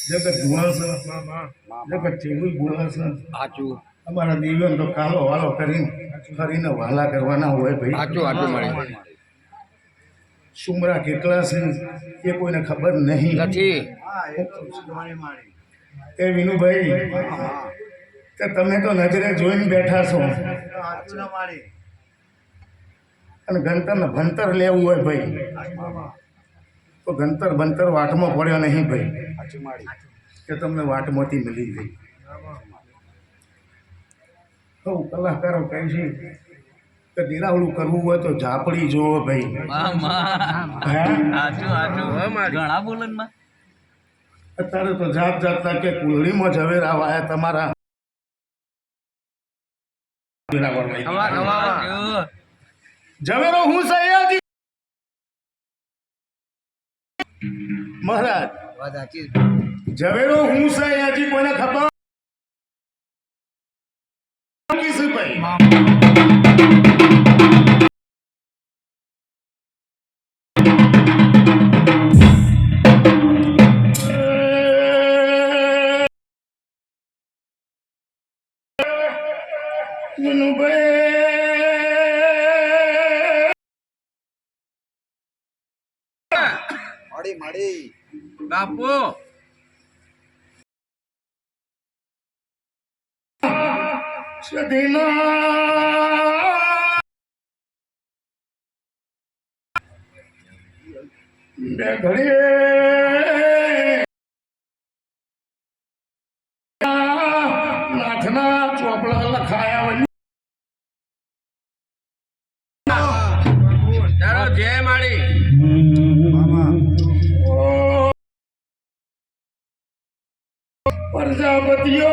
જગત ગુણાસ જગત ચેવું ગુણાસ અમારા દિવ્ય તો કાલો વાલો કરીને વાલા કરવાના હોય ભાઈ. સુમરા કેટલા છે એ કોઈને ખબર નહીં નથી. એ વિનુભાઈ કે તમે તો નજરે જોઈને બેઠા છો અને ગણતરને ભણતર લેવું હોય ભાઈ તો ગણતર ભણતર વાટમાં પડ્યો નહીં ભાઈ કે તમને વાટમાંથી મળી ગઈ. તો કલાકારો કહે છે કે દિરાવડું કરવું હોય તો ઝાપડી જોવો ભાઈ. અત્યારે તો જાત જાતના કે કુલડીમાં ઝવેરા વાયા તમારા ઝવેરો હું સયાજી મહારાજ ઝવેરો હું સયાજી કોઈને ખબર બાપુ નાથના ચોપડા લખાયા ચાલો જય માળી પ્રજાપતિઓ